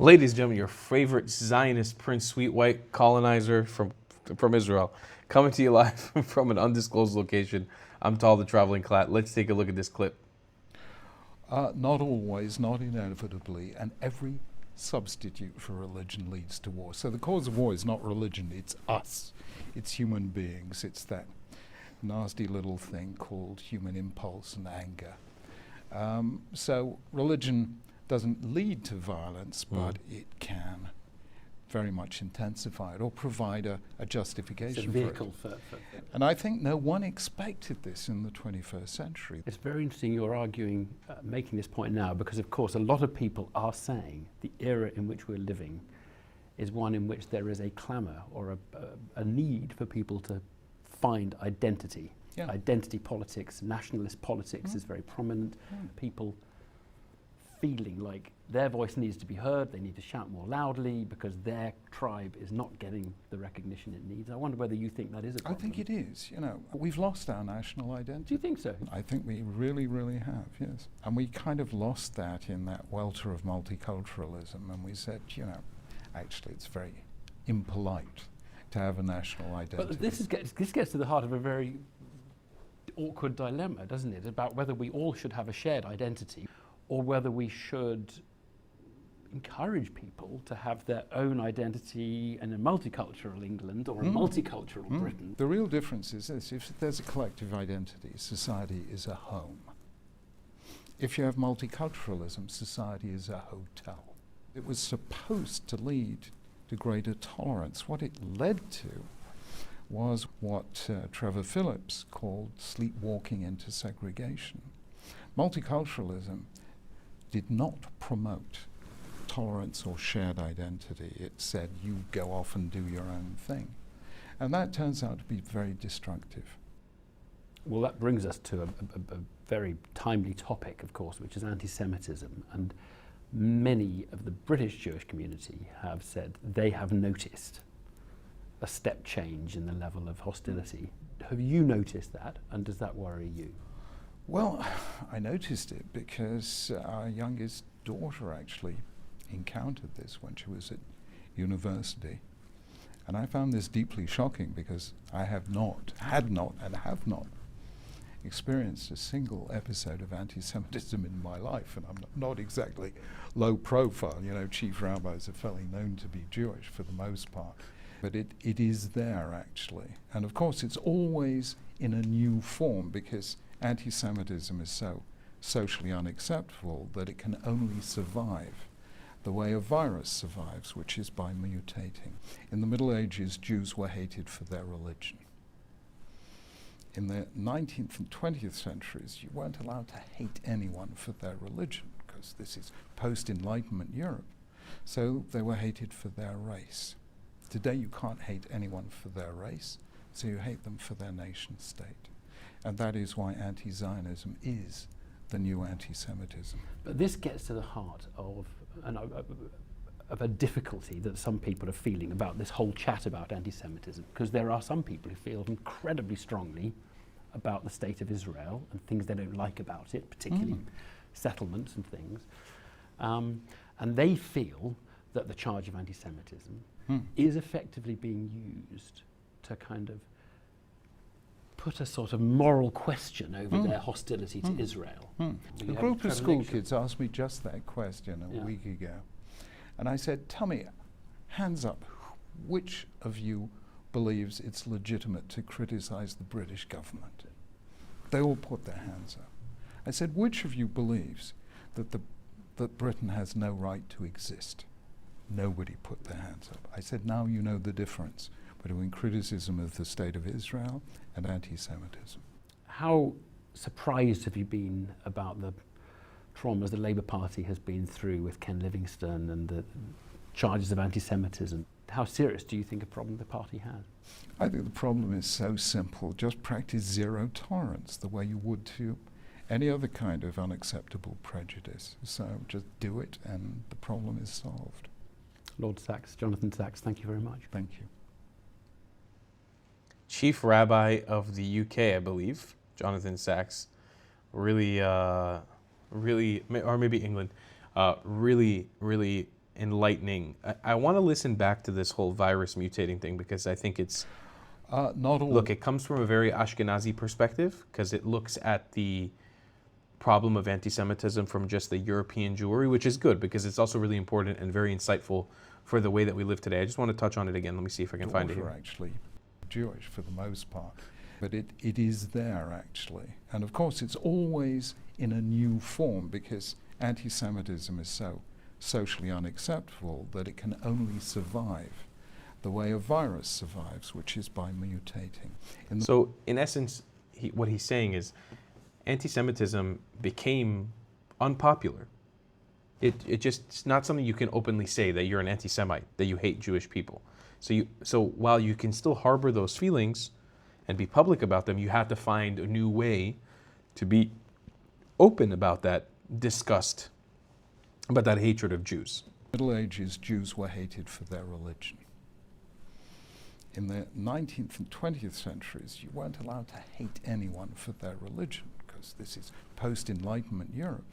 Ladies and gentlemen, your favorite Zionist Prince Sweet White colonizer from Israel, coming to you live from an undisclosed location. I'm Tal the Traveling Clat. Let's take a look at this clip. Not always, not inevitably, and every substitute for religion leads to war. So the cause of war is not religion, it's us. It's human beings. It's that nasty little thing called human impulse and anger. So religion doesn't lead to violence, but it can very much intensify it or provide a justification it's a vehicle for it. And I think no one expected this in the 21st century. It's very interesting you're arguing, making this point now, because of course a lot of people are saying the era in which we're living is one in which there is a clamour or a need for people to find identity. Yeah. Identity politics, nationalist politics is very prominent. People feeling like their voice needs to be heard, they need to shout more loudly because their tribe is not getting the recognition it needs. I wonder whether you think that is a problem. I think it is. You know, we've lost our national identity. Do you think so? I think we really, really have, yes. And we kind of lost that in that welter of multiculturalism, and we said, you know, actually it's very impolite to have a national identity. But this gets to the heart of a very awkward dilemma, doesn't it, about whether we all should have a shared identity or whether we should encourage people to have their own identity in a multicultural England or a multicultural Britain. The real difference is this: if there's a collective identity, society is a home. If you have multiculturalism, society is a hotel. It was supposed to lead to greater tolerance. What it led to was what Trevor Phillips called sleepwalking into segregation. Multiculturalism did not promote tolerance or shared identity. It said, you go off and do your own thing. And that turns out to be very destructive. Well, that brings us to a very timely topic, of course, which is anti-Semitism. And many of the British Jewish community have said they have noticed a step change in the level of hostility. Have you noticed that, and does that worry you? Well, I noticed it because our youngest daughter actually encountered this when she was at university. And I found this deeply shocking because I had not experienced a single episode of anti-Semitism in my life, and I'm not exactly low profile. You know, chief rabbis are fairly known to be Jewish for the most part. But it is there, actually. And of course, it's always in a new form because anti-Semitism is so socially unacceptable that it can only survive the way a virus survives, which is by mutating. In the Middle Ages, Jews were hated for their religion. In the 19th and 20th centuries, you weren't allowed to hate anyone for their religion, because this is post-Enlightenment Europe. So they were hated for their race. Today, you can't hate anyone for their race, so you hate them for their nation state. And that is why anti-Zionism is the new anti-Semitism. But this gets to the heart of a difficulty that some people are feeling about this whole chat about anti-Semitism, because there are some people who feel incredibly strongly about the state of Israel and things they don't like about it, particularly settlements and things. And they feel that the charge of anti-Semitism is effectively being used to kind of put a sort of moral question over their hostility to Israel. A group of school kids asked me just that question a week ago. And I said, tell me, hands up, which of you believes it's legitimate to criticize the British government? They all put their hands up. I said, which of you believes that Britain has no right to exist? Nobody put their hands up. I said, now you know the difference between criticism of the state of Israel and anti-Semitism. How surprised have you been about the traumas the Labour Party has been through with Ken Livingstone and the charges of anti-Semitism? How serious do you think a problem the party has? I think the problem is so simple. Just practice zero tolerance the way you would to any other kind of unacceptable prejudice. So just do it and the problem is solved. Lord Sachs, Jonathan Sachs, thank you very much. Thank you. Chief Rabbi of the UK, I believe, Jonathan Sachs, really, or maybe England, really enlightening. I want to listen back to this whole virus mutating thing because I think it's, Not all. look, it comes from a very Ashkenazi perspective because it looks at the problem of anti-Semitism from just the European Jewry, which is good because it's also really important and very insightful for the way that we live today. I just want to touch on it again. Let me see if I can find it Are here. actually Jewish for the most part, but it is there actually. And of course it's always in a new form because anti-Semitism is so socially unacceptable that it can only survive the way a virus survives, which is by mutating. So in essence, what he's saying is anti-Semitism became unpopular. It's not something you can openly say that you're an anti-Semite, that you hate Jewish people. So while you can still harbor those feelings and be public about them, you have to find a new way to be open about that disgust, about that hatred of Jews. Middle Ages, Jews were hated for their religion. In the 19th and 20th centuries, you weren't allowed to hate anyone for their religion because this is post-Enlightenment Europe.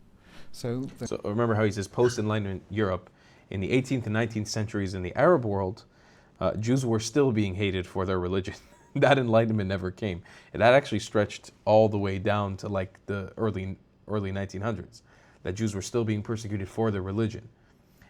So remember how he says post-Enlightenment Europe, in the 18th and 19th centuries in the Arab world, Jews were still being hated for their religion. That Enlightenment never came. And that actually stretched all the way down to like the early 1900s, that Jews were still being persecuted for their religion.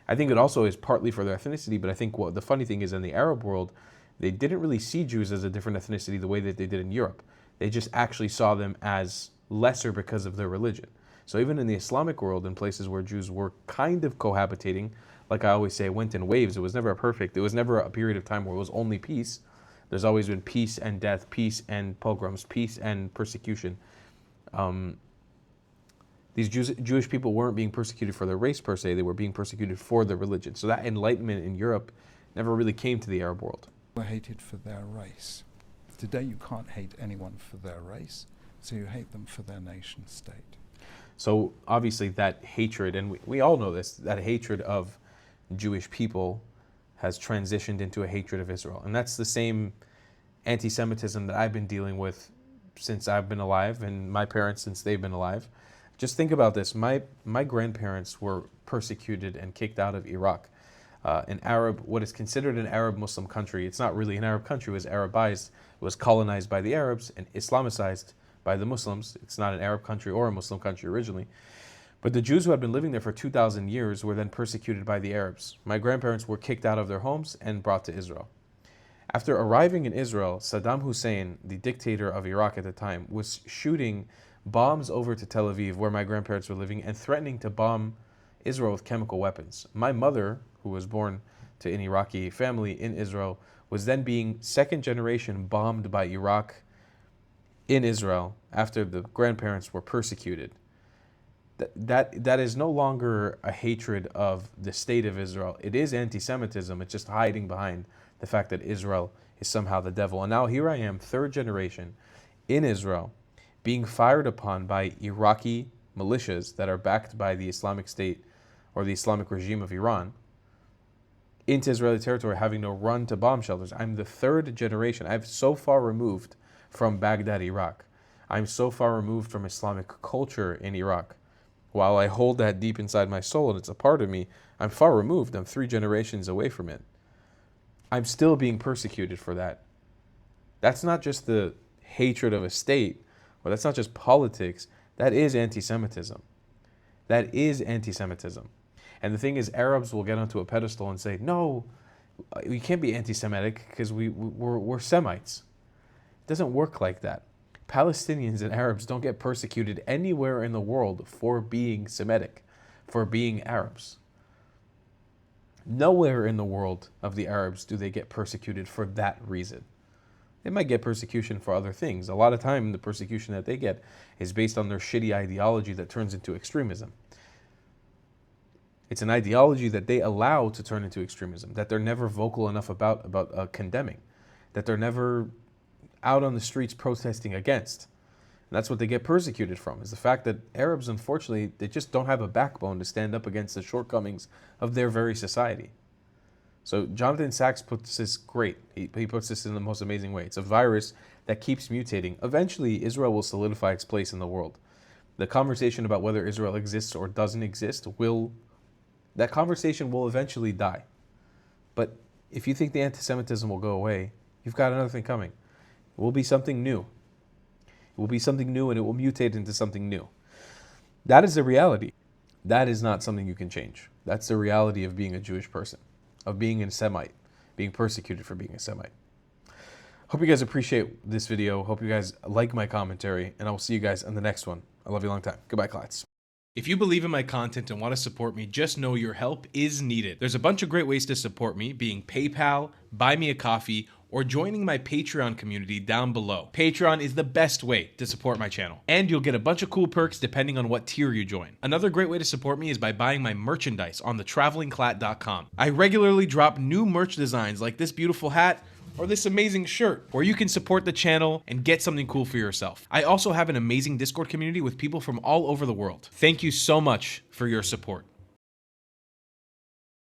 I think it also is partly for their ethnicity, but I think what the funny thing is in the Arab world, they didn't really see Jews as a different ethnicity the way that they did in Europe. They just actually saw them as lesser because of their religion. So even in the Islamic world, in places where Jews were kind of cohabitating, like I always say, it went in waves. It was never perfect. It was never a period of time where it was only peace. There's always been peace and death, peace and pogroms, peace and persecution. These Jewish people weren't being persecuted for their race per se. They were being persecuted for their religion. So that enlightenment in Europe never really came to the Arab world. were hated for their race. Today you can't hate anyone for their race, so you hate them for their nation state. So obviously that hatred, and we all know this, that hatred of Jewish people has transitioned into a hatred of Israel. And that's the same anti-Semitism that I've been dealing with since I've been alive, and my parents since they've been alive. Just think about this. My grandparents were persecuted and kicked out of Iraq. An Arab, what is considered an Arab Muslim country, it's not really an Arab country, it was Arabized, it was colonized by the Arabs and Islamicized by the Muslims. It's not an Arab country or a Muslim country originally. But the Jews who had been living there for 2,000 years were then persecuted by the Arabs. My grandparents were kicked out of their homes and brought to Israel. After arriving in Israel, Saddam Hussein, the dictator of Iraq at the time, was shooting bombs over to Tel Aviv, where my grandparents were living, and threatening to bomb Israel with chemical weapons. My mother, who was born to an Iraqi family in Israel, was then being second generation bombed by Iraq in Israel after the grandparents were persecuted. That is no longer a hatred of the state of Israel. It is anti-Semitism. It's just hiding behind the fact that Israel is somehow the devil. And now here I am, third generation in Israel, being fired upon by Iraqi militias that are backed by the Islamic State or the Islamic regime of Iran into Israeli territory, having to run to bomb shelters. I'm the third generation. I'm so far removed from Baghdad, Iraq. I'm so far removed from Islamic culture in Iraq. While I hold that deep inside my soul and it's a part of me, I'm far removed. I'm 3 generations away from it. I'm still being persecuted for that. That's not just the hatred of a state, or that's not just politics. That is anti-Semitism. That is anti-Semitism. And the thing is, Arabs will get onto a pedestal and say, no, we can't be anti-Semitic because we're Semites. It doesn't work like that. Palestinians and Arabs don't get persecuted anywhere in the world for being Semitic, for being Arabs. Nowhere in the world of the Arabs do they get persecuted for that reason. They might get persecution for other things. A lot of time, the persecution that they get is based on their shitty ideology that turns into extremism. It's an ideology that they allow to turn into extremism, that they're never vocal enough about condemning, that they're never out on the streets protesting against. And that's what they get persecuted from, is the fact that Arabs, unfortunately, they just don't have a backbone to stand up against the shortcomings of their very society. So Jonathan Sachs puts this great. He puts this in the most amazing way. It's a virus that keeps mutating. Eventually, Israel will solidify its place in the world. The conversation about whether Israel exists or doesn't exist will That conversation will eventually die. But if you think the anti-Semitism will go away, you've got another thing coming. It will be something new. It will be something new, and it will mutate into something new. That is the reality. That is not something you can change. That's the reality of being a Jewish person, of being a Semite, being persecuted for being a Semite. Hope you guys appreciate this video. Hope you guys like my commentary, and I will see you guys in the next one. I love you a long time. Goodbye, Klats. If you believe in my content and want to support me, just know your help is needed. There's a bunch of great ways to support me, being PayPal, Buy Me a Coffee, or joining my Patreon community down below. Patreon is the best way to support my channel, and you'll get a bunch of cool perks depending on what tier you join. Another great way to support me is by buying my merchandise on thetravelingclat.com. I regularly drop new merch designs like this beautiful hat, or this amazing shirt, where you can support the channel and get something cool for yourself. I also have an amazing Discord community with people from all over the world. Thank you so much for your support.